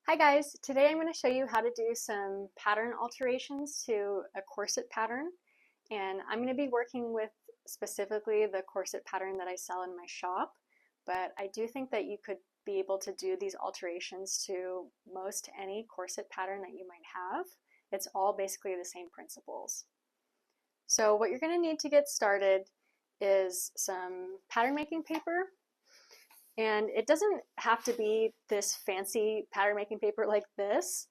Hi guys, today I'm going to show you how to do some pattern alterations to a corset pattern, and I'm going to be working with specifically the corset pattern that I sell in my shop, but I do think that you could be able to do these alterations to most any corset pattern that you might have. It's all basically the same principles. So what you're going to need to get started is some pattern making paper. And it doesn't have to be this fancy pattern making paper like this.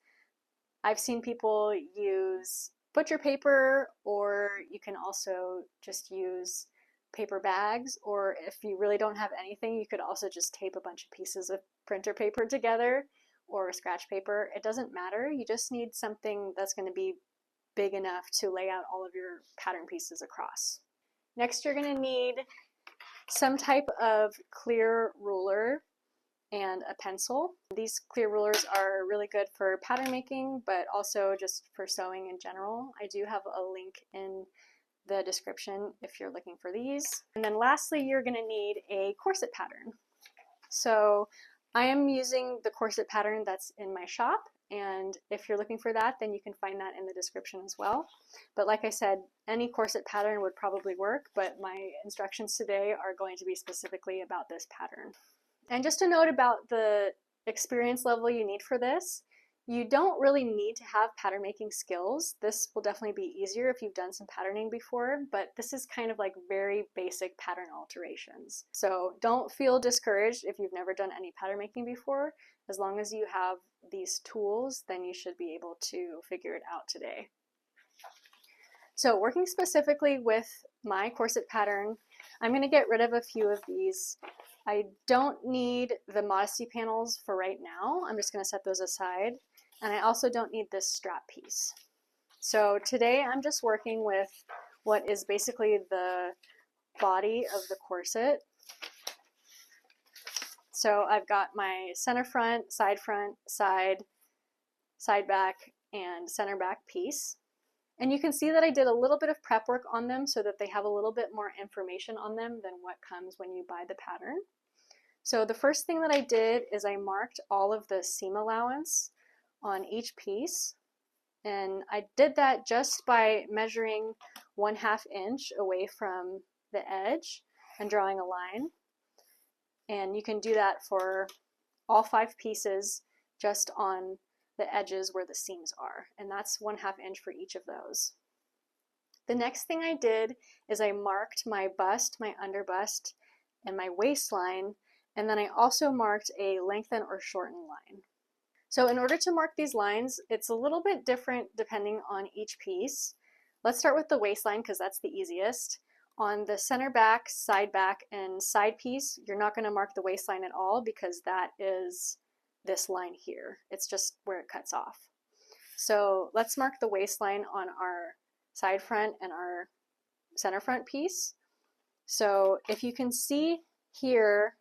I've seen people use butcher paper, or you can also just use paper bags, or if you really don't have anything, you could also just tape a bunch of pieces of printer paper together or scratch paper. It doesn't matter. You just need something that's going to be big enough to lay out all of your pattern pieces across. Next, you're going to need some type of clear ruler and a pencil. These clear rulers are really good for pattern making, but also just for sewing in general. I do have a link in the description if you're looking for these. And then lastly, you're going to need a corset pattern. So I am using the corset pattern that's in my shop, and if you're looking for that, then you can find that in the description as well. But like I said, any corset pattern would probably work, but my instructions today are going to be specifically about this pattern. And just a note about the experience level you need for this. You don't really need to have pattern making skills. This will definitely be easier if you've done some patterning before, but this is kind of like very basic pattern alterations. So don't feel discouraged if you've never done any pattern making before. As long as you have these tools, then you should be able to figure it out today. So working specifically with my corset pattern, I'm going to get rid of a few of these. I don't need the modesty panels for right now. I'm just going to set those aside. And I also don't need this strap piece. So today I'm just working with what is basically the body of the corset. So I've got my center front, side, side back, and center back piece. And you can see that I did a little bit of prep work on them so that they have a little bit more information on them than what comes when you buy the pattern. So the first thing that I did is I marked all of the seam allowance on each piece, and I did that just by measuring 1/2 inch away from the edge and drawing a line. And you can do that for all 5 pieces just on the edges where the seams are, and that's 1/2 inch for each of those. The next thing I did is I marked my bust, my underbust, and my waistline, and then I also marked a lengthen or shorten line. So in order to mark these lines, it's a little bit different depending on each piece. Let's start with the waistline because that's the easiest. On the center back, and side piece, you're not going to mark the waistline at all because that is this line here. It's just where it cuts off. So let's mark the waistline on our side front and our center front piece. So if you can see here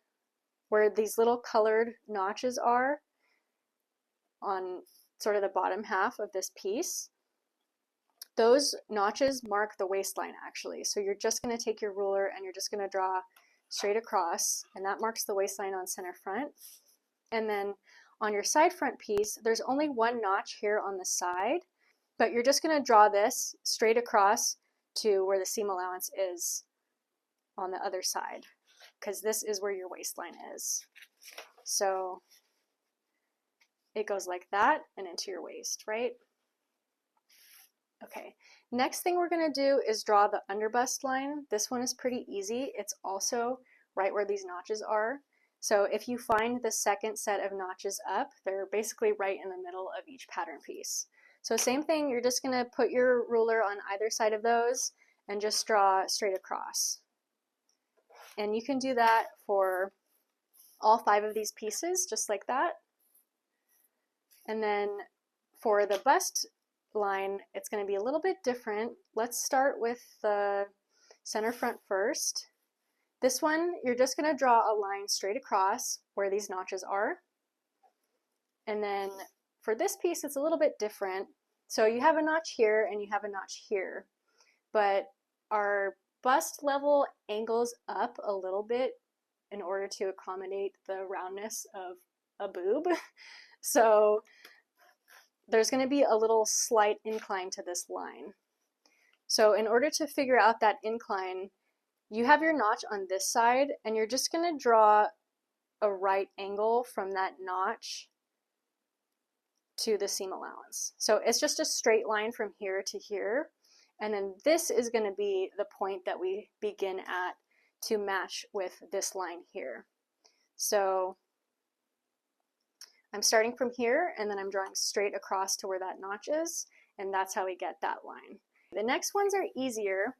where these little colored notches are on sort of the bottom half of this piece, those notches mark the waistline actually. So you're just going to take your ruler and you're just going to draw straight across, and that marks the waistline on center front. And then on your side front piece, there's only one notch here on the side, but you're just going to draw this straight across to where the seam allowance is on the other side, because this is where your waistline is. So it goes like that and into your waist, right? Okay, next thing we're going to do is draw the underbust line. This one is pretty easy. It's also right where these notches are. So if you find the second set of notches up, they're basically right in the middle of each pattern piece. So same thing, you're just going to put your ruler on either side of those and just draw straight across. And you can do that for all 5 of these pieces, just like that. And then for the bust line, it's going to be a little bit different. Let's start with the center front first. This one, you're just going to draw a line straight across where these notches are. And then for this piece, it's a little bit different. So you have a notch here and you have a notch here, but our bust level angles up a little bit in order to accommodate the roundness of a boob. So there's going to be a little slight incline to this line. So in order to figure out that incline, you have your notch on this side, and you're just going to draw a right angle from that notch to the seam allowance. So it's just a straight line from here to here, and then this is going to be the point that we begin at to match with this line here. So I'm starting from here, and then I'm drawing straight across to where that notch is, and that's how we get that line. The next ones are easier.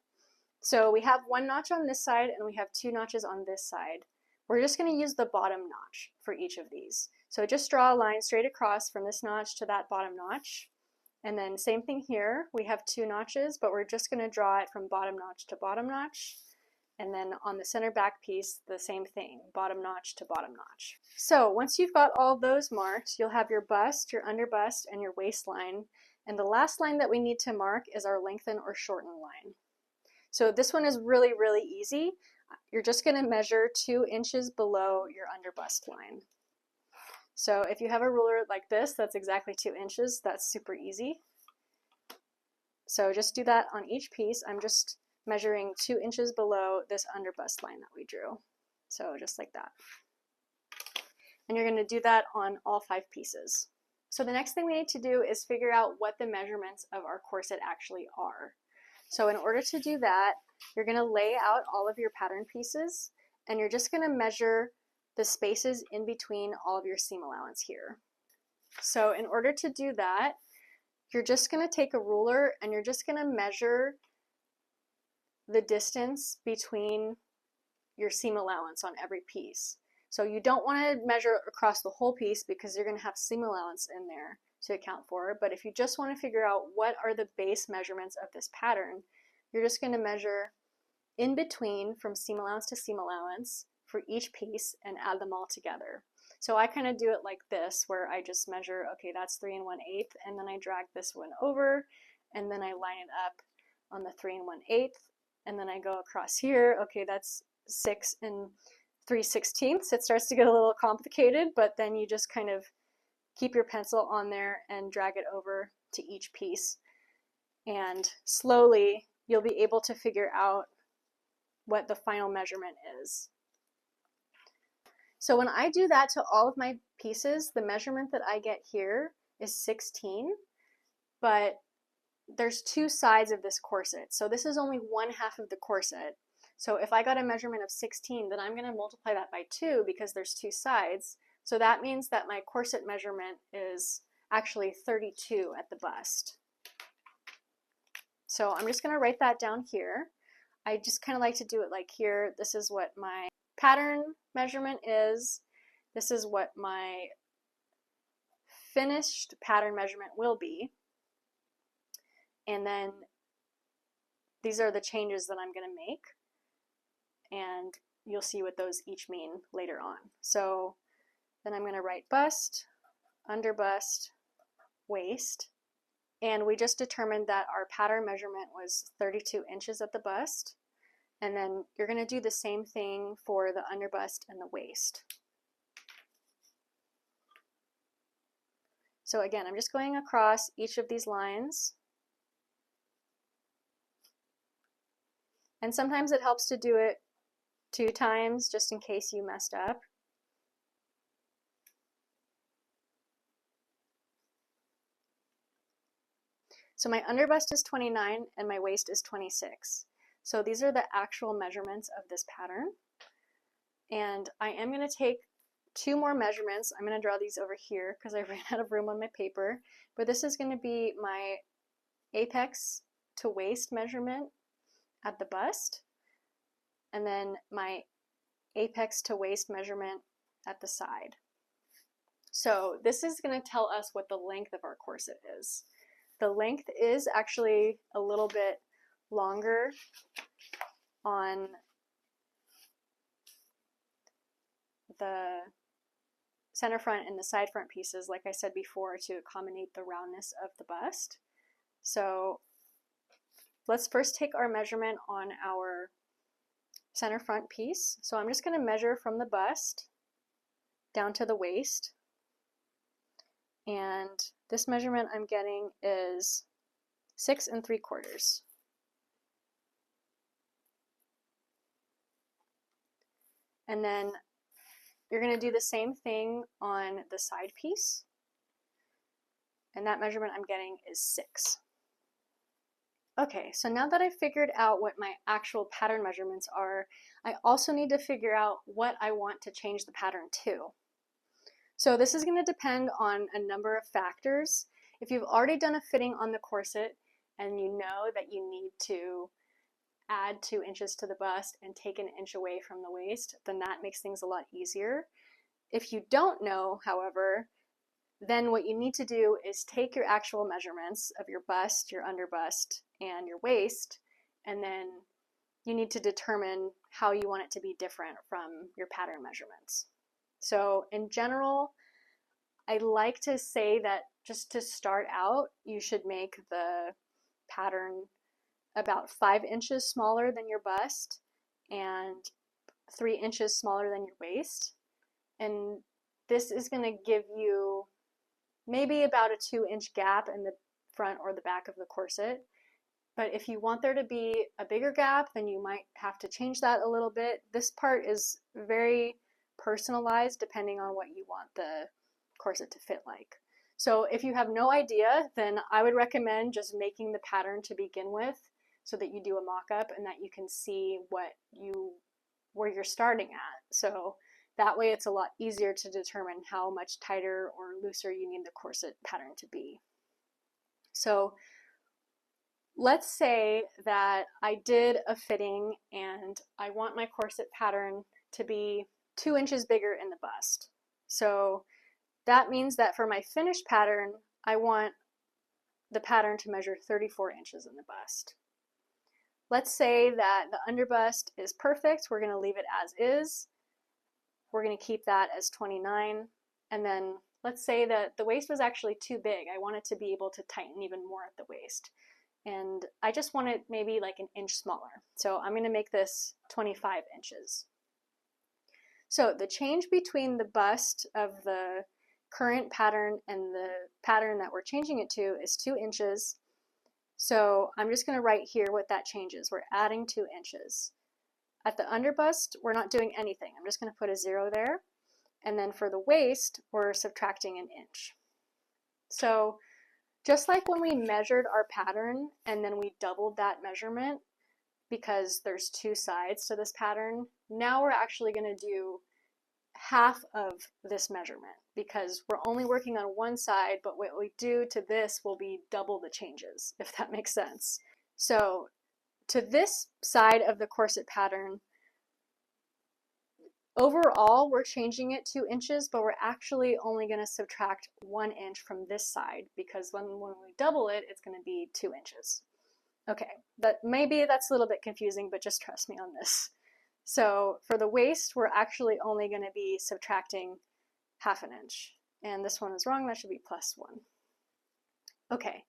So we have one notch on this side, and we have two notches on this side. We're just going to use the bottom notch for each of these. So just draw a line straight across from this notch to that bottom notch. And then same thing here, we have two notches, but we're just going to draw it from bottom notch to bottom notch. And then on the center back piece, the same thing, bottom notch to bottom notch. So once you've got all those marked, you'll have your bust, your under bust, and your waistline. And the last line that we need to mark is our lengthen or shorten line. So this one is really, really easy. You're just going to measure 2 inches below your under bust line. So if you have a ruler like this, that's exactly 2 inches. That's super easy. So just do that on each piece. I'm just measuring 2 inches below this under bust line that we drew. So just like that. And you're going to do that on all 5 pieces. So the next thing we need to do is figure out what the measurements of our corset actually are. So in order to do that, you're going to lay out all of your pattern pieces, and you're just going to measure the spaces in between all of your seam allowance here. So in order to do that, you're just going to take a ruler and you're just going to measure the distance between your seam allowance on every piece. So you don't want to measure across the whole piece because you're going to have seam allowance in there to account for, but if you just want to figure out what are the base measurements of this pattern, you're just going to measure in between from seam allowance to seam allowance for each piece and add them all together. So I kind of do it like this, where I just measure, okay, that's 3 1/8, and then I drag this one over, and then I line it up on the 3 1/8, and then I go across here, okay, that's 6 3/16. It starts to get a little complicated, but then you just kind of keep your pencil on there and drag it over to each piece. And slowly you'll be able to figure out what the final measurement is. So when I do that to all of my pieces, the measurement that I get here is 16, but there's 2 sides of this corset. So this is only 1/2 of the corset. So if I got a measurement of 16, then I'm going to multiply that by 2 because there's 2 sides. So that means that my corset measurement is actually 32 at the bust. So I'm just going to write that down here. I just kind of like to do it like here. This is what my pattern measurement is. This is what my finished pattern measurement will be. And then these are the changes that I'm going to make. And you'll see what those each mean later on. So then I'm going to write bust, under bust, waist. And we just determined that our pattern measurement was 32 inches at the bust. And then you're going to do the same thing for the under bust and the waist. So again, I'm just going across each of these lines. And sometimes it helps to do it 2 times just in case you messed up. So my under bust is 29 and my waist is 26. So these are the actual measurements of this pattern. And I am going to take 2 more measurements. I'm going to draw these over here because I ran out of room on my paper. But this is going to be my apex to waist measurement at the bust, and then my apex to waist measurement at the side. So this is going to tell us what the length of our corset is. The length is actually a little bit longer on the center front and the side front pieces, like I said before, to accommodate the roundness of the bust. So let's first take our measurement on our center front piece. So I'm just going to measure from the bust down to the waist. and this measurement I'm getting is 6 3/4. And then you're going to do the same thing on the side piece, and that measurement I'm getting is 6. Okay, so now that I've figured out what my actual pattern measurements are, I also need to figure out what I want to change the pattern to. So this is going to depend on a number of factors. If you've already done a fitting on the corset and you know that you need to add 2 inches to the bust and take an inch away from the waist, then that makes things a lot easier. If you don't know, however, then what you need to do is take your actual measurements of your bust, your underbust, and your waist, and then you need to determine how you want it to be different from your pattern measurements. So in general, I like to say that just to start out, you should make the pattern about 5 inches smaller than your bust and 3 inches smaller than your waist. And this is going to give you maybe about a 2-inch gap in the front or the back of the corset. But if you want there to be a bigger gap, then you might have to change that a little bit. This part is very personalized depending on what you want the corset to fit like. So if you have no idea, then I would recommend just making the pattern to begin with so that you do a mock-up and that you can see where you're starting at. So that way it's a lot easier to determine how much tighter or looser you need the corset pattern to be. So let's say that I did a fitting and I want my corset pattern to be 2 inches bigger in the bust. So that means that for my finished pattern, I want the pattern to measure 34 inches in the bust. Let's say that the underbust is perfect. We're going to leave it as is. We're going to keep that as 29. And then let's say that the waist was actually too big. I want it to be able to tighten even more at the waist. And I just want it maybe like an inch smaller. So I'm going to make this 25 inches. So the change between the bust of the current pattern and the pattern that we're changing it to is 2 inches. So I'm just going to write here what that change is. We're adding 2 inches. At the underbust, we're not doing anything. I'm just going to put a 0 there. And then for the waist, we're subtracting an inch. So just like when we measured our pattern and then we doubled that measurement because there's 2 sides to this pattern, now we're actually going to do half of this measurement because we're only working on one side, but what we do to this will be double the changes, if that makes sense. So to this side of the corset pattern, overall we're changing it 2 inches, but we're actually only going to subtract 1 inch from this side because when we double it, it's going to be 2 inches. Okay, maybe that's a little bit confusing, but just trust me on this. So for the waist, we're actually only going to be subtracting ½ inch. And this one is wrong, that should be +1. Okay,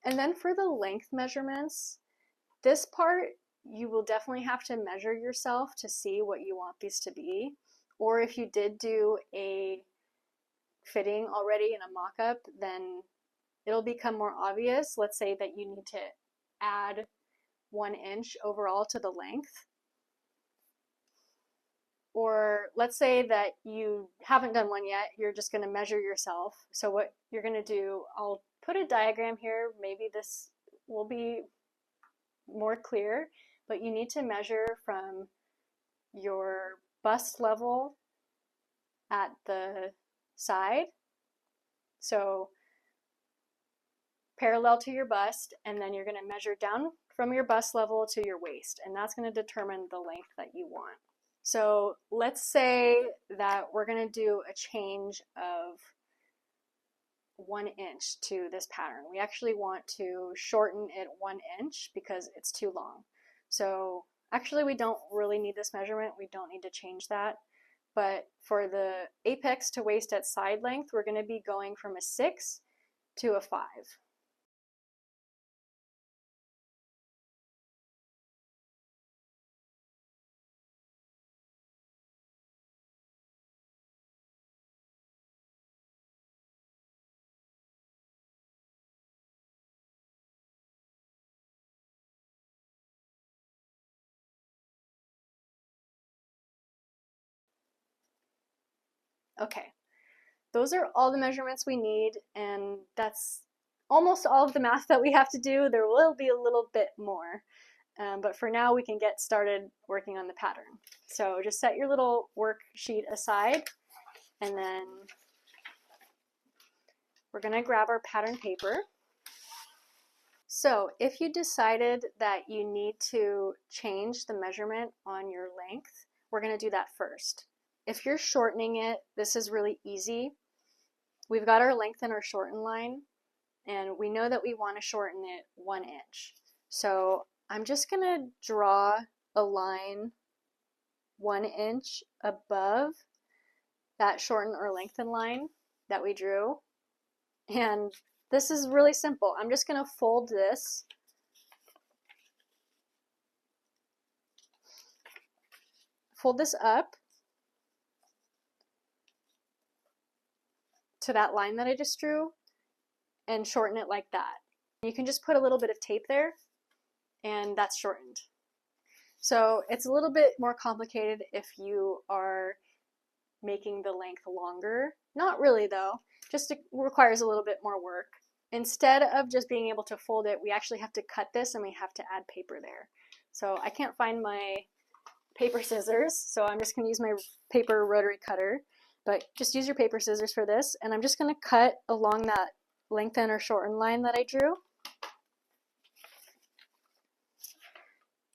and then for the length measurements, this part you will definitely have to measure yourself to see what you want these to be. Or if you did do a fitting already in a mock-up, then it'll become more obvious. Let's say that you need to add 1 inch overall to the length. Or let's say that you haven't done one yet, you're just going to measure yourself. So what you're going to do, I'll put a diagram here, maybe this will be more clear, but you need to measure from your bust level at the side, so parallel to your bust, and then you're going to measure down from your bust level to your waist, and that's going to determine the length that you want. So let's say that we're going to do a change of 1 inch to this pattern. We actually want to shorten it 1 inch because it's too long. So actually we don't really need this measurement. We don't need to change that. But for the apex to waist at side length, we're going to be going from a 6 to a 5. Okay, those are all the measurements we need, and that's almost all of the math that we have to do. There will be a little bit more, but for now we can get started working on the pattern. So just set your little worksheet aside, and then we're going to grab our pattern paper. So if you decided that you need to change the measurement on your length, we're going to do that first. If you're shortening it, this is really easy. We've got our length and our shorten line, and we know that we want to shorten it 1 inch. So I'm just going to draw a line 1 inch above that shorten or lengthen line that we drew. And this is really simple. I'm just going to fold this up to that line that I just drew and shorten it like that. You can just put a little bit of tape there, and that's shortened. So it's a little bit more complicated if you are making the length longer. Not really though, just it requires a little bit more work. Instead of just being able to fold it, we actually have to cut this and we have to add paper there. So I can't find my paper scissors, so I'm just going to use my paper rotary cutter, but just use your paper scissors for this, and I'm just going to cut along that lengthen or shorten line that I drew.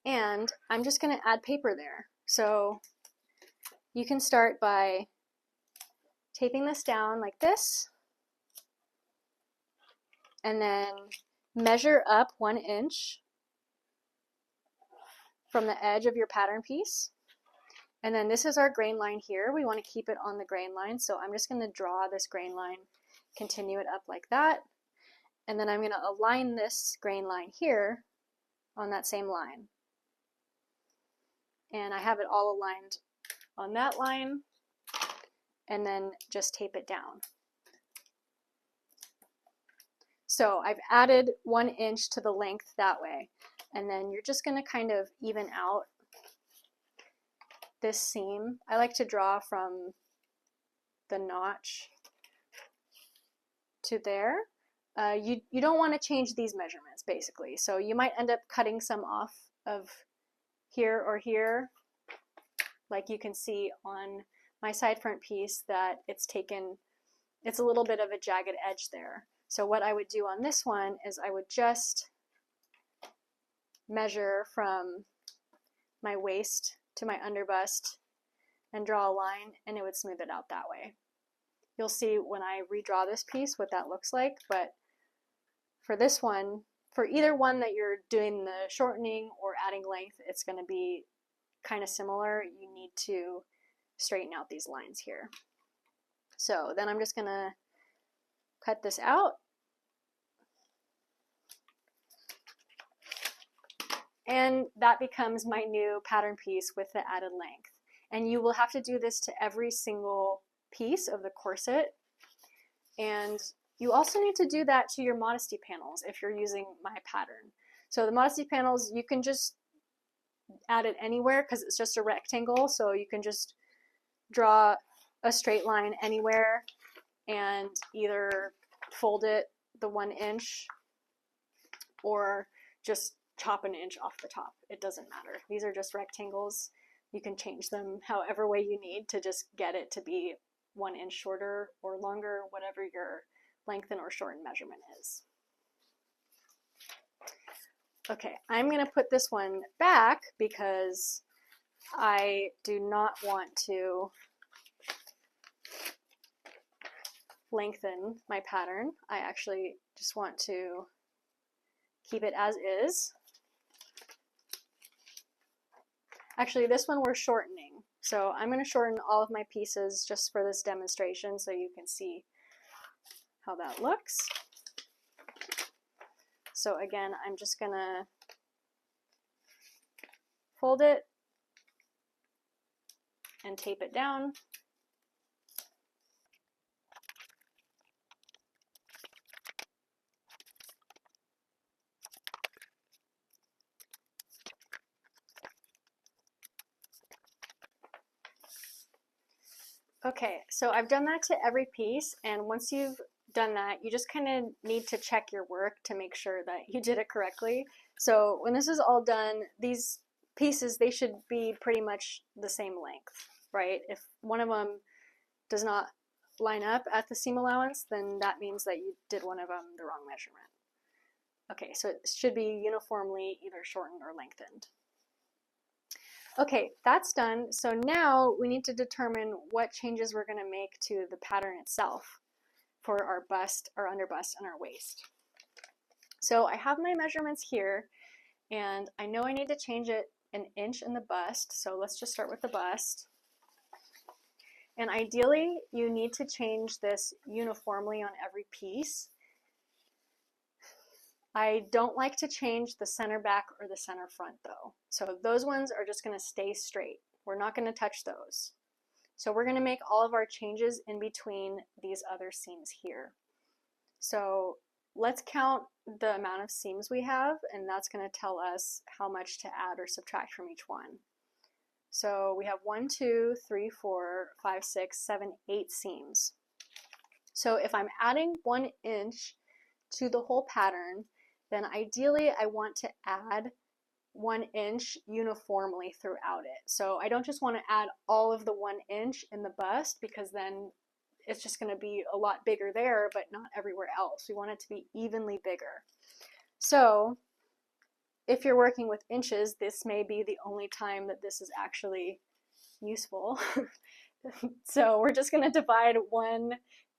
And I'm just going to add paper there. So you can start by taping this down like this, and then measure up 1 inch from the edge of your pattern piece. And then this is our grain line here. We want to keep it on the grain line, so I'm just going to draw this grain line, continue it up like that, and then I'm going to align this grain line here on that same line. And I have it all aligned on that line, and then just tape it down. So I've added 1 inch to the length that way, and then you're just going to kind of even out this seam. I like to draw from the notch to there. You don't want to change these measurements basically, so you might end up cutting some off of here or here, like you can see on my side front piece that it's a little bit of a jagged edge there. So what I would do on this one is I would just measure from my waist to my underbust and draw a line, and it would smooth it out that way. You'll see when I redraw this piece what that looks like, but for this one, for either one that you're doing the shortening or adding length, it's going to be kind of similar. You need to straighten out these lines here. So then I'm just going to cut this out. And that becomes my new pattern piece with the added length. And you will have to do this to every single piece of the corset. And you also need to do that to your modesty panels if you're using my pattern. So the modesty panels, you can just add it anywhere because it's just a rectangle, so you can just draw a straight line anywhere and either fold it the 1 inch or just chop an inch off the top. It doesn't matter. These are just rectangles. You can change them however way you need to just get it to be 1 inch shorter or longer, whatever your lengthen or shorten measurement is. Okay, I'm going to put this one back because I do not want to lengthen my pattern. I actually just want to keep it as is. Actually, this one we're shortening. So I'm going to shorten all of my pieces just for this demonstration so you can see how that looks. So again, I'm just going to fold it and tape it down. Okay, so I've done that to every piece, and once you've done that, you just kind of need to check your work to make sure that you did it correctly. So when this is all done, these pieces, they should be pretty much the same length, right? If one of them does not line up at the seam allowance, then that means that you did one of them the wrong measurement. Okay, so it should be uniformly either shortened or lengthened. Okay, that's done. So now we need to determine what changes we're going to make to the pattern itself for our bust, our underbust, and our waist. So I have my measurements here, and I know I need to change it an inch in the bust. So let's just start with the bust. And ideally, you need to change this uniformly on every piece. I don't like to change the center back or the center front though. So those ones are just going to stay straight. We're not going to touch those. So we're going to make all of our changes in between these other seams here. So let's count the amount of seams we have, and that's going to tell us how much to add or subtract from each one. So we have 1, 2, 3, 4, 5, 6, 7, 8 seams. So if I'm adding 1 inch to the whole pattern, then ideally I want to add 1 inch uniformly throughout it. So I don't just want to add all of the 1 inch in the bust, because then it's just going to be a lot bigger there, but not everywhere else. We want it to be evenly bigger. So if you're working with inches, this may be the only time that this is actually useful. So we're just going to divide 1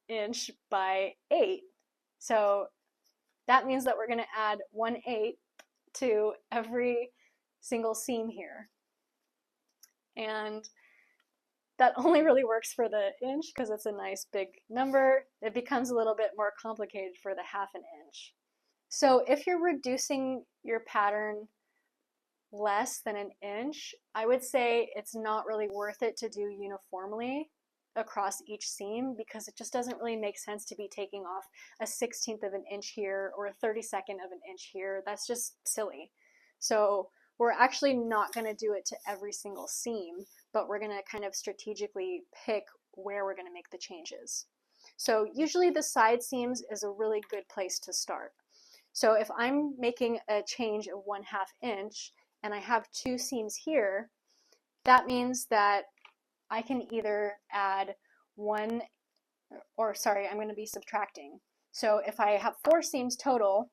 inch by 8. So that means that we're going to add 1/8 to every single seam here. And that only really works for the inch because it's a nice big number. It becomes a little bit more complicated for the 1/2 inch. So if you're reducing your pattern less than an inch, I would say it's not really worth it to do uniformly across each seam, because it just doesn't really make sense to be taking off a 1/16 of an inch here or a 32nd of an inch here. That's just silly. So we're actually not going to do it to every single seam, but we're going to kind of strategically pick where we're going to make the changes. So usually the side seams is a really good place to start. So if I'm making a change of 1/2 inch and I have 2 seams here, that means that I can either add I'm going to be subtracting. So if I have 4 seams total,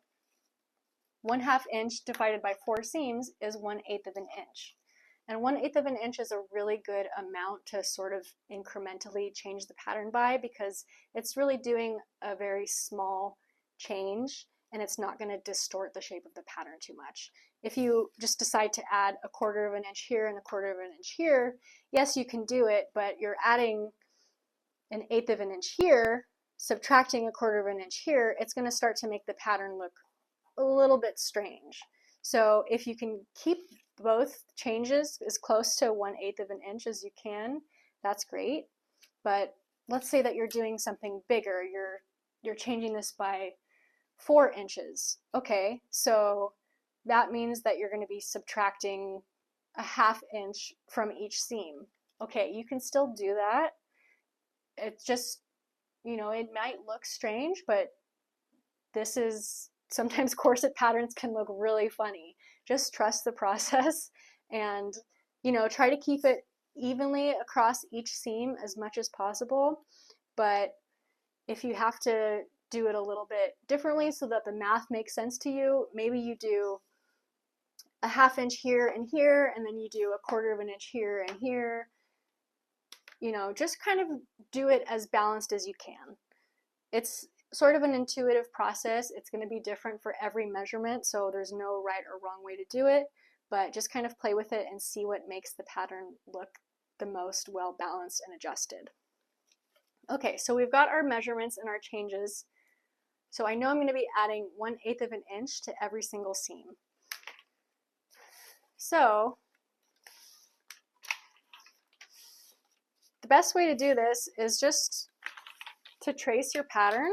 1/2 inch divided by 4 seams is 1/8 of an inch. And 1/8 of an inch is a really good amount to sort of incrementally change the pattern by, because it's really doing a very small change and it's not going to distort the shape of the pattern too much. If you just decide to add 1/4 of an inch here and 1/4 of an inch here, yes, you can do it, but you're adding 1/8 of an inch here, subtracting 1/4 of an inch here, it's going to start to make the pattern look a little bit strange. So if you can keep both changes as close to 1/8 of an inch as you can, that's great. But let's say that you're doing something bigger. You're changing this by 4 inches. Okay, so that means that you're going to be subtracting a 1/2 inch from each seam. Okay, you can still do that. It's just, it might look strange, but this is, sometimes corset patterns can look really funny. Just trust the process and, try to keep it evenly across each seam as much as possible. But if you have to do it a little bit differently so that the math makes sense to you, maybe you do a 1/2 inch here, and then you do 1/4 of an inch here and here. Just kind of do it as balanced as you can. It's sort of an intuitive process. It's going to be different for every measurement, so there's no right or wrong way to do it, but just kind of play with it and see what makes the pattern look the most well balanced and adjusted. Okay, so we've got our measurements and our changes. So I know I'm going to be adding 1/8 of an inch to every single seam. So the best way to do this is just to trace your pattern.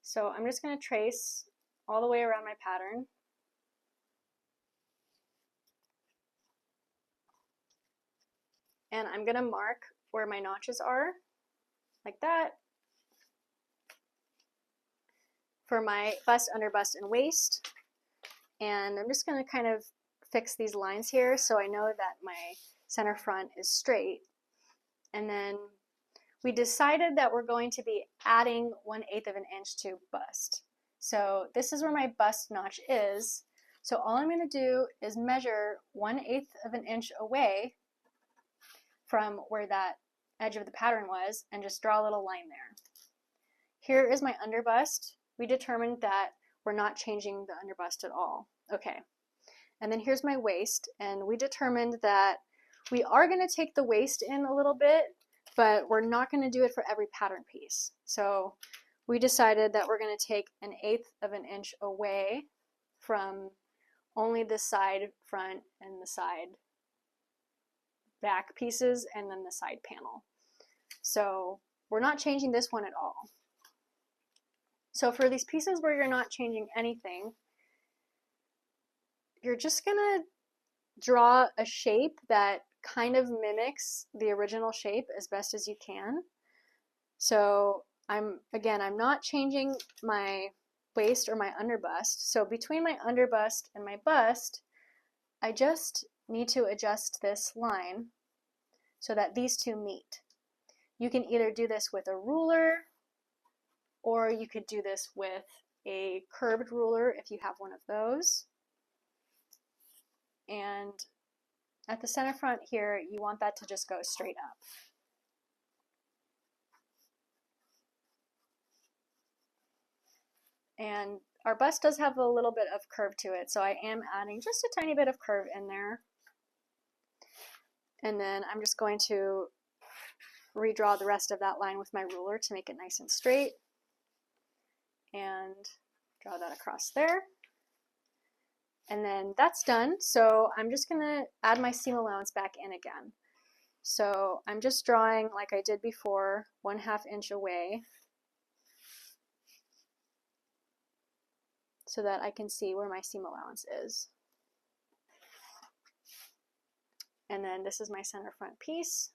So I'm just going to trace all the way around my pattern. and I'm gonna mark where my notches are, like that, for my bust, underbust, and waist. And I'm just gonna kind of fix these lines here so I know that my center front is straight. And then we decided that we're going to be adding 1/8 of an inch to bust. So this is where my bust notch is. So all I'm going to do is measure 1/8 of an inch away from where that edge of the pattern was and just draw a little line there. Here is my underbust. We determined that we're not changing the underbust at all. Okay. And then here's my waist, and we determined that we are going to take the waist in a little bit, but we're not going to do it for every pattern piece. So we decided that we're going to take 1/8 of an inch away from only the side front and the side back pieces and then the side panel. So we're not changing this one at all. So for these pieces where you're not changing anything, you're just gonna draw a shape that kind of mimics the original shape as best as you can. So I'm not changing my waist or my underbust. So between my underbust and my bust, I just need to adjust this line so that these two meet. You can either do this with a ruler, or you could do this with a curved ruler if you have one of those. And at the center front here, you want that to just go straight up. And our bust does have a little bit of curve to it, so I am adding just a tiny bit of curve in there. And then I'm just going to redraw the rest of that line with my ruler to make it nice and straight. And draw that across there. And then that's done, so I'm just going to add my seam allowance back in again. So I'm just drawing, like I did before, 1/2 inch away so that I can see where my seam allowance is. And then this is my center front piece.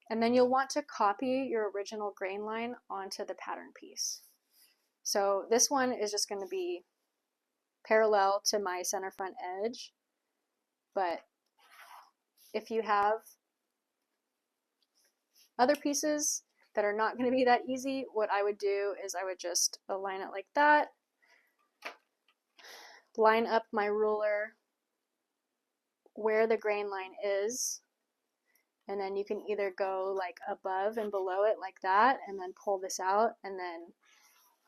And then you'll want to copy your original grain line onto the pattern piece. So this one is just going to be parallel to my center front edge, but if you have other pieces that are not going to be that easy, what I would do is I would just align it like that, line up my ruler where the grain line is, and then you can either go like above and below it like that and then pull this out and then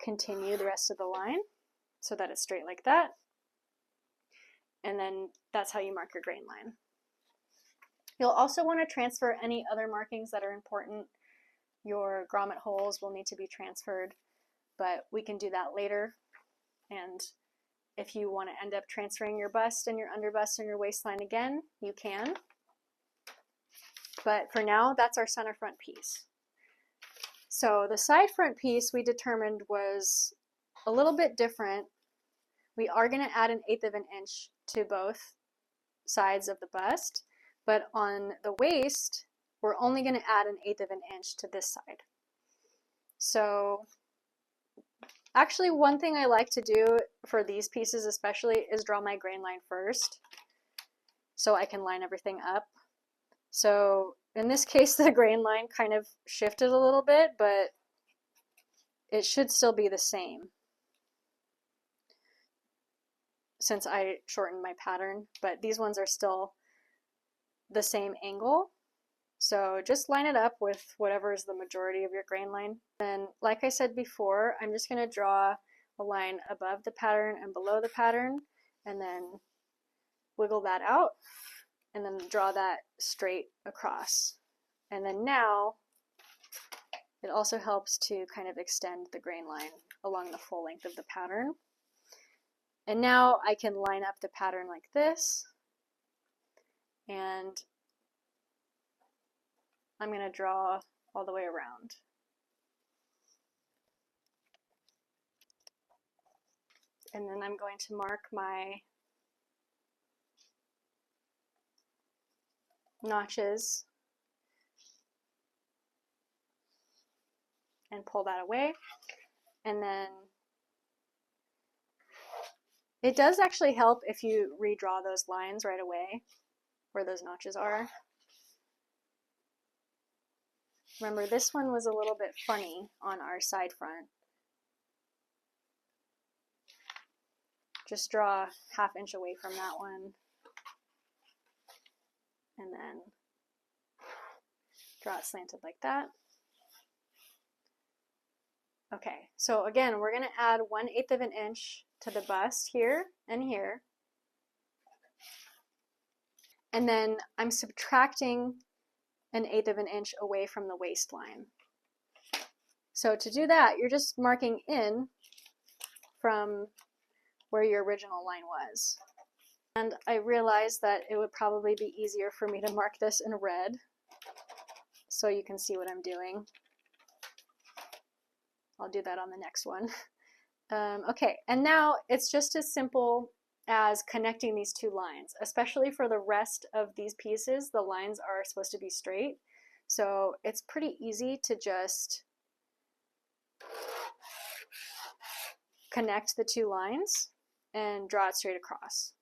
continue the rest of the line so that it's straight like that. And then that's how you mark your grain line. You'll also want to transfer any other markings that are important. Your grommet holes will need to be transferred, but we can do that later. And if you want to end up transferring your bust and your underbust and your waistline again, you can. But for now, that's our center front piece. So the side front piece we determined was a little bit different. We are going to add 1/8 of an inch to both sides of the bust, but on the waist, we're only going to add 1/8 of an inch to this side. So actually, one thing I like to do for these pieces especially is draw my grain line first so I can line everything up. So in this case, the grain line kind of shifted a little bit, but it should still be the same since I shortened my pattern, but these ones are still the same angle. So just line it up with whatever is the majority of your grain line. Then, like I said before, I'm just going to draw a line above the pattern and below the pattern, and then wiggle that out, and then draw that straight across. And then now, it also helps to kind of extend the grain line along the full length of the pattern. And now I can line up the pattern like this, and I'm going to draw all the way around. And then I'm going to mark my notches and pull that away. And then it does actually help if you redraw those lines right away where those notches are. Remember, this one was a little bit funny on our side front. Just draw ½ inch away from that one. And then draw it slanted like that. Okay, so again, we're going to add 1/8 of an inch to the bust here and here. And then I'm subtracting 1/8 of an inch away from the waistline. So to do that, you're just marking in from where your original line was. And I realized that it would probably be easier for me to mark this in red so you can see what I'm doing. I'll do that on the next one. Okay, and now it's just as simple as connecting these two lines. Especially for the rest of these pieces, the lines are supposed to be straight. So it's pretty easy to just connect the two lines and draw it straight across.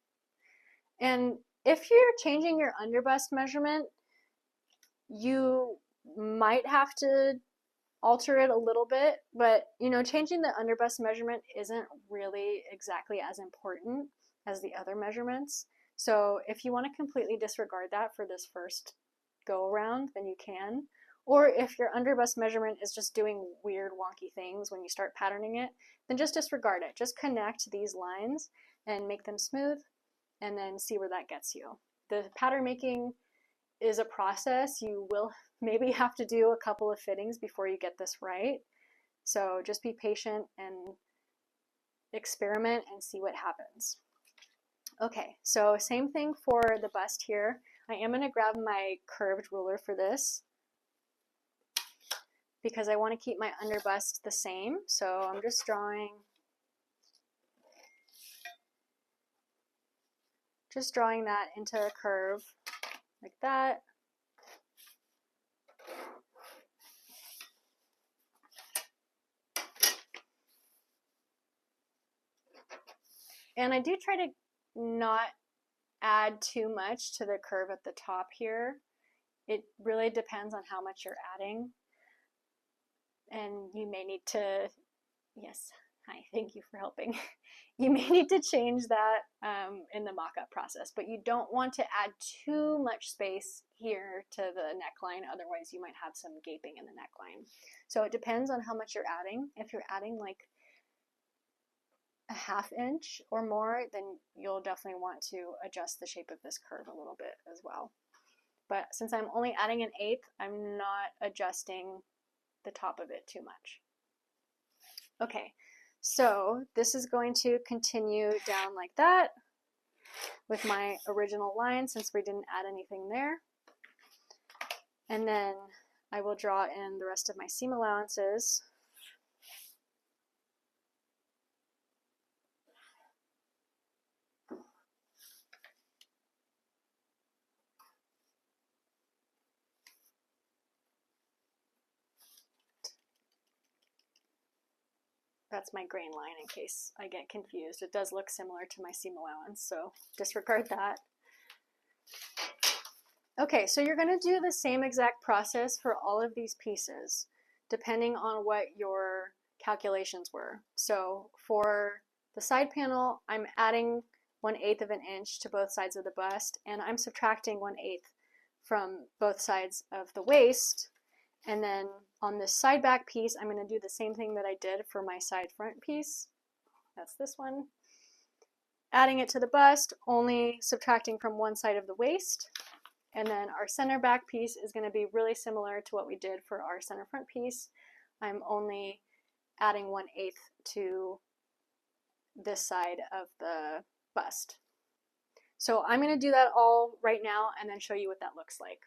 And if you're changing your underbust measurement, you might have to alter it a little bit, but you know, changing the underbust measurement isn't really exactly as important as the other measurements. So if you want to completely disregard that for this first go around, then you can. Or if your underbust measurement is just doing weird wonky things when you start patterning it, then just disregard it. Just connect these lines and make them smooth and then see where that gets you. The pattern making is a process. You will maybe have to do a couple of fittings before you get this right. So just be patient and experiment and see what happens. Okay, so same thing for the bust here. I am going to grab my curved ruler for this because I want to keep my underbust the same. So I'm just drawing that into a curve like that. And I do try to not add too much to the curve at the top here. It really depends on how much you're adding. And you may need to, yes, hi, thank you for helping. You may need to change that in the mock-up process, but you don't want to add too much space here to the neckline, otherwise you might have some gaping in the neckline. So it depends on how much you're adding. If you're adding like a ½ inch or more, then you'll definitely want to adjust the shape of this curve a little bit as well. But since I'm only adding 1/8, I'm not adjusting the top of it too much. Okay, so this is going to continue down like that with my original line since we didn't add anything there. And then I will draw in the rest of my seam allowances. That's my grain line in case I get confused. It does look similar to my seam allowance, so disregard that. Okay, so you're going to do the same exact process for all of these pieces, depending on what your calculations were. So for the side panel, I'm adding 1/8 of an inch to both sides of the bust, and I'm subtracting 1/8 from both sides of the waist. And then on this side back piece, I'm going to do the same thing that I did for my side front piece. That's this one. Adding it to the bust, only subtracting from one side of the waist. And then our center back piece is going to be really similar to what we did for our center front piece. I'm only adding 1/8 to this side of the bust. So I'm going to do that all right now and then show you what that looks like.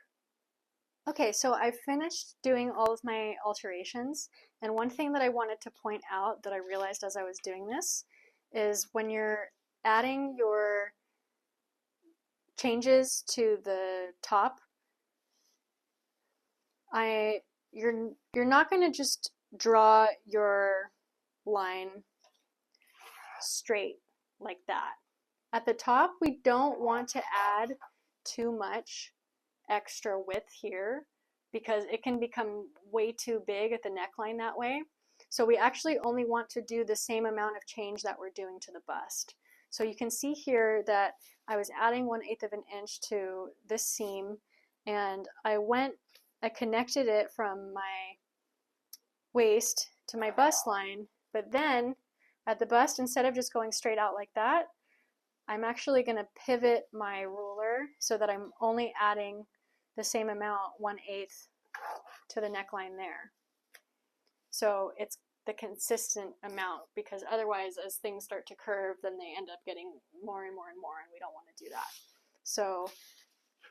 Okay, so I've finished doing all of my alterations, and one thing that I wanted to point out that I realized as I was doing this is when you're adding your changes to the top, you're not going to just draw your line straight like that. At the top, we don't want to add too much extra width here because it can become way too big at the neckline that way. So we actually only want to do the same amount of change that we're doing to the bust. So you can see here that I was adding 1/8 of an inch to this seam, and I connected it from my waist to my bust line, but then at the bust, instead of just going straight out like that, I'm actually going to pivot my ruler so that I'm only adding the same amount, 1/8, to the neckline there. So it's the consistent amount, because otherwise as things start to curve, then they end up getting more and more and more, and we don't want to do that. So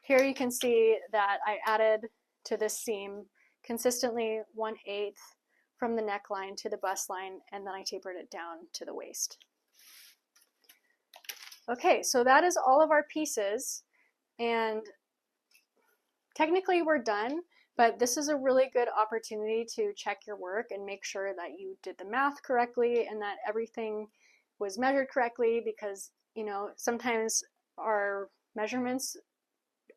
here you can see that I added to this seam consistently 1/8 from the neckline to the bust line, and then I tapered it down to the waist. Okay, so that is all of our pieces, and technically we're done, but this is a really good opportunity to check your work and make sure that you did the math correctly and that everything was measured correctly, because, you know, sometimes our measurements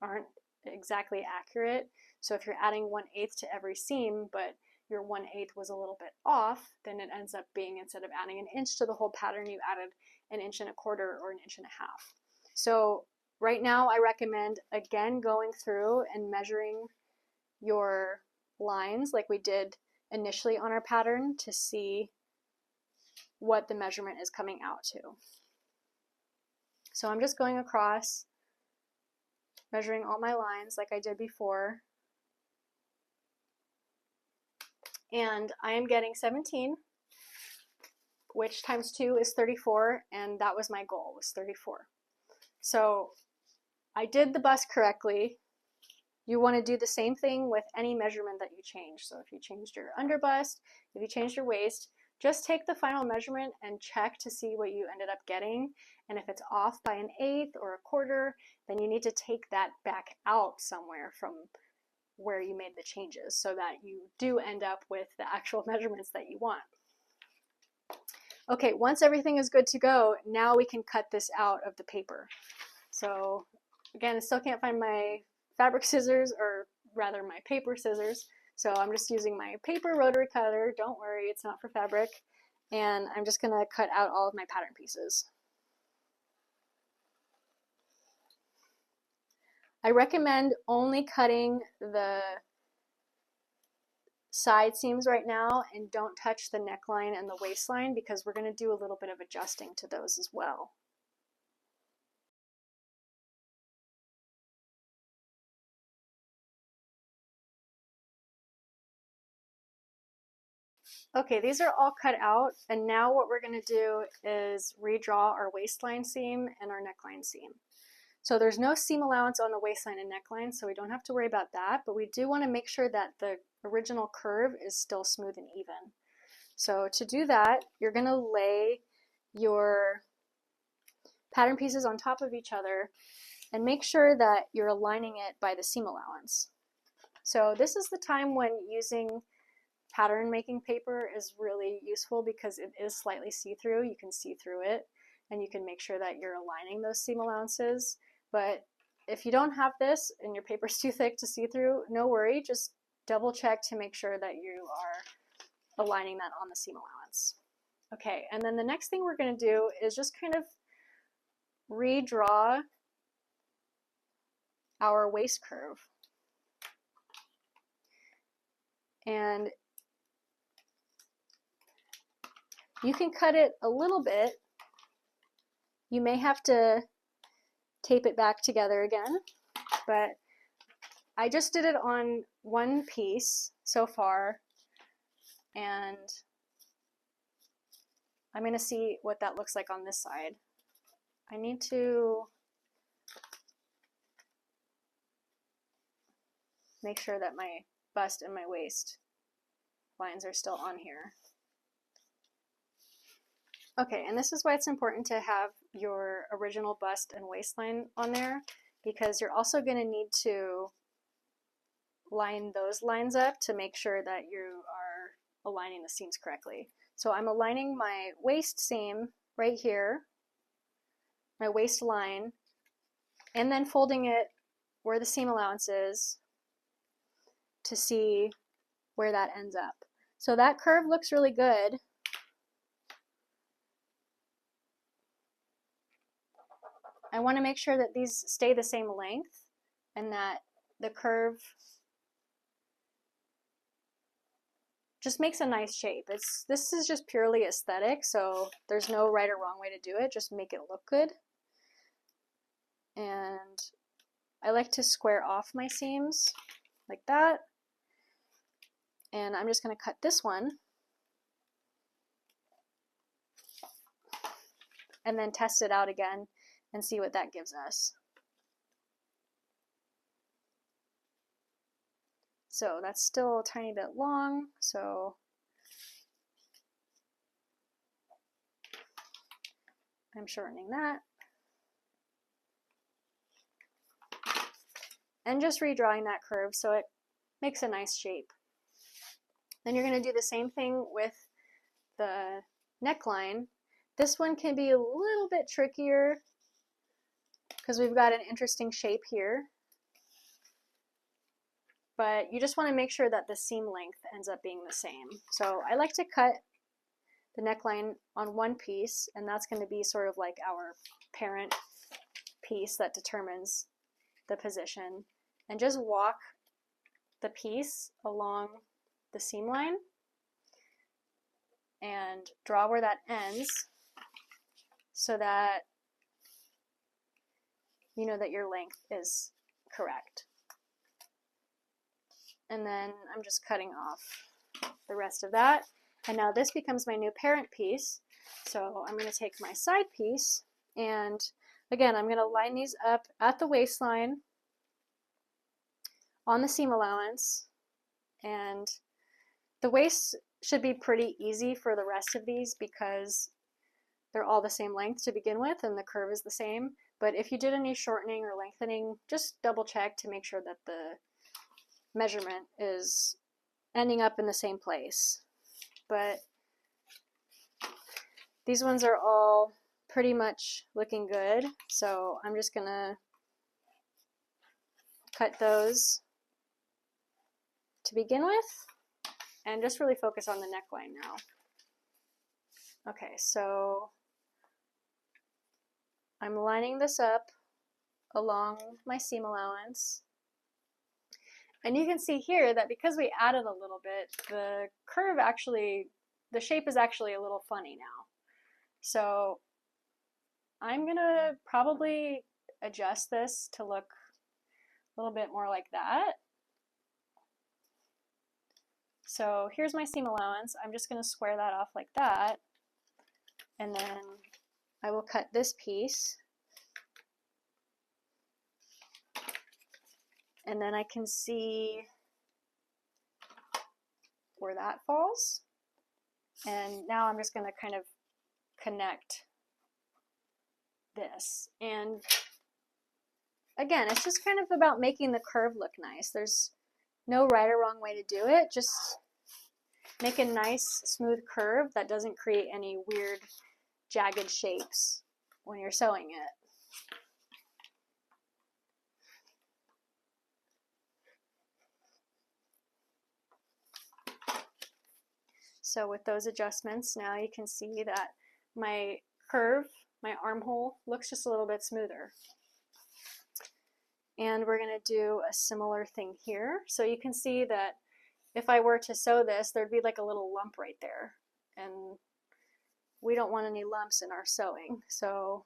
aren't exactly accurate. So if you're adding 1/8 to every seam, but your 1/8 was a little bit off, then it ends up being, instead of adding 1 inch to the whole pattern, you added 1 1/4 inches or 1 1/2 inches. So right now I recommend, again, going through and measuring your lines like we did initially on our pattern to see what the measurement is coming out to. So I'm just going across, measuring all my lines like I did before, and I am getting 17, which times 2 is 34, and that was my goal, was 34. So I did the bust correctly. You want to do the same thing with any measurement that you change. So if you changed your underbust, if you changed your waist, just take the final measurement and check to see what you ended up getting. And if it's off by 1/8 or 1/4, then you need to take that back out somewhere from where you made the changes so that you do end up with the actual measurements that you want. Okay, once everything is good to go, now we can cut this out of the paper. So again, I still can't find my fabric scissors, or rather my paper scissors. So I'm just using my paper rotary cutter. Don't worry, it's not for fabric. And I'm just gonna cut out all of my pattern pieces. I recommend only cutting the side seams right now, and don't touch the neckline and the waistline, because we're gonna do a little bit of adjusting to those as well. Okay, these are all cut out, and now what we're going to do is redraw our waistline seam and our neckline seam. So there's no seam allowance on the waistline and neckline, so we don't have to worry about that, but we do want to make sure that the original curve is still smooth and even. So to do that, you're going to lay your pattern pieces on top of each other and make sure that you're aligning it by the seam allowance. So this is the time when using pattern making paper is really useful, because it is slightly see-through. You can see through it, and you can make sure that you're aligning those seam allowances. But if you don't have this and your paper's too thick to see through, no worry, just double check to make sure that you are aligning that on the seam allowance. Okay, and then the next thing we're going to do is just kind of redraw our waist curve. And you can cut it a little bit. You may have to tape it back together again, but I just did it on one piece so far, and I'm going to see what that looks like on this side. I need to make sure that my bust and my waist lines are still on here. Okay, and this is why it's important to have your original bust and waistline on there, because you're also going to need to line those lines up to make sure that you are aligning the seams correctly. So I'm aligning my waist seam right here, my waist line, and then folding it where the seam allowance is to see where that ends up. So that curve looks really good. I want to make sure that these stay the same length and that the curve just makes a nice shape. This is just purely aesthetic, so there's no right or wrong way to do it, just make it look good. And I like to square off my seams like that. And I'm just going to cut this one and then test it out again and see what that gives us. So that's still a tiny bit long, so I'm shortening that. And just redrawing that curve so it makes a nice shape. Then you're going to do the same thing with the neckline. This one can be a little bit trickier because we've got an interesting shape here. But you just want to make sure that the seam length ends up being the same. So I like to cut the neckline on one piece, and that's going to be sort of like our parent piece that determines the position. And just walk the piece along the seam line and draw where that ends so that you know that your length is correct. And then I'm just cutting off the rest of that. And now this becomes my new parent piece. So I'm going to take my side piece, and again, I'm going to line these up at the waistline on the seam allowance, and the waist should be pretty easy for the rest of these because they're all the same length to begin with and the curve is the same. But if you did any shortening or lengthening, just double check to make sure that the measurement is ending up in the same place. But these ones are all pretty much looking good, so I'm just gonna cut those to begin with and just really focus on the neckline now. Okay, so I'm lining this up along my seam allowance. And you can see here that because we added a little bit, the curve actually, the shape is actually a little funny now. So I'm gonna probably adjust this to look a little bit more like that. So here's my seam allowance. I'm just gonna square that off like that. And then I will cut this piece. And then I can see where that falls. And now I'm just going to kind of connect this. And again, it's just kind of about making the curve look nice. There's no right or wrong way to do it. Just make a nice smooth curve that doesn't create any weird jagged shapes when you're sewing it. So with those adjustments, now you can see that my curve, my armhole, looks just a little bit smoother. And we're going to do a similar thing here. So you can see that if I were to sew this, there'd be like a little lump right there. And we don't want any lumps in our sewing. So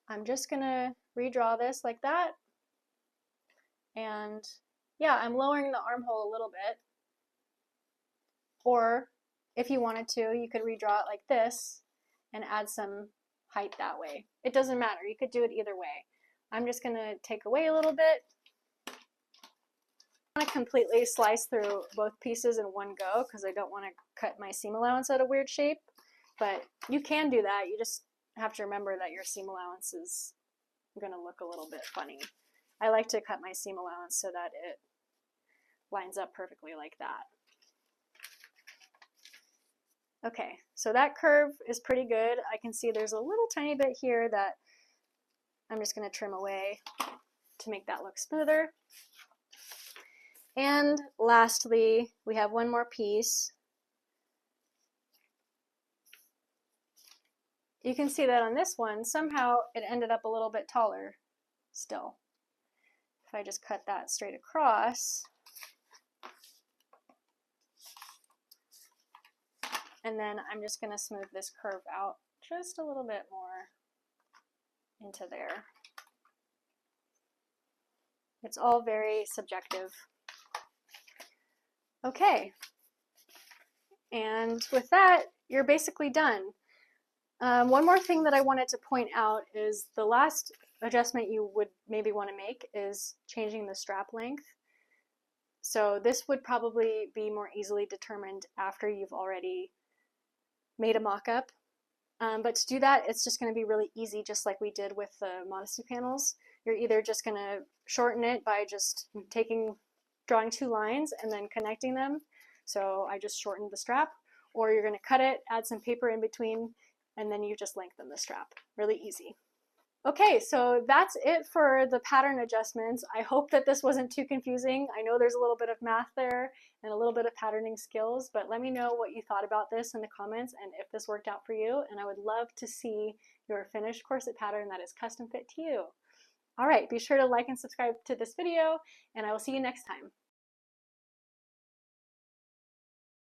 I'm just going to redraw this like that. And yeah, I'm lowering the armhole a little bit. Or if you wanted to, you could redraw it like this and add some height that way. It doesn't matter. You could do it either way. I'm just going to take away a little bit. I want to completely slice through both pieces in one go because I don't want to cut my seam allowance at a weird shape. But you can do that. You just have to remember that your seam allowance is going to look a little bit funny. I like to cut my seam allowance so that it lines up perfectly like that. Okay, so that curve is pretty good. I can see there's a little tiny bit here that I'm just going to trim away to make that look smoother. And lastly, we have one more piece. You can see that on this one, somehow it ended up a little bit taller still. If I just cut that straight across, and then I'm just going to smooth this curve out just a little bit more into there. It's all very subjective. Okay, and with that, you're basically done. One more thing that I wanted to point out is the last adjustment you would maybe want to make is changing the strap length. So this would probably be more easily determined after you've already made a mock-up. But to do that, it's just going to be really easy, just like we did with the modesty panels. You're either just going to shorten it by just drawing 2 lines and then connecting them. So I just shortened the strap, or you're going to cut it, add some paper in between, and then you just lengthen the strap. Really easy. Okay, so that's it for the pattern adjustments. I hope that this wasn't too confusing. I know there's a little bit of math there and a little bit of patterning skills, but let me know what you thought about this in the comments and if this worked out for you, and I would love to see your finished corset pattern that is custom fit to you. All right, be sure to like and subscribe to this video, and I will see you next time.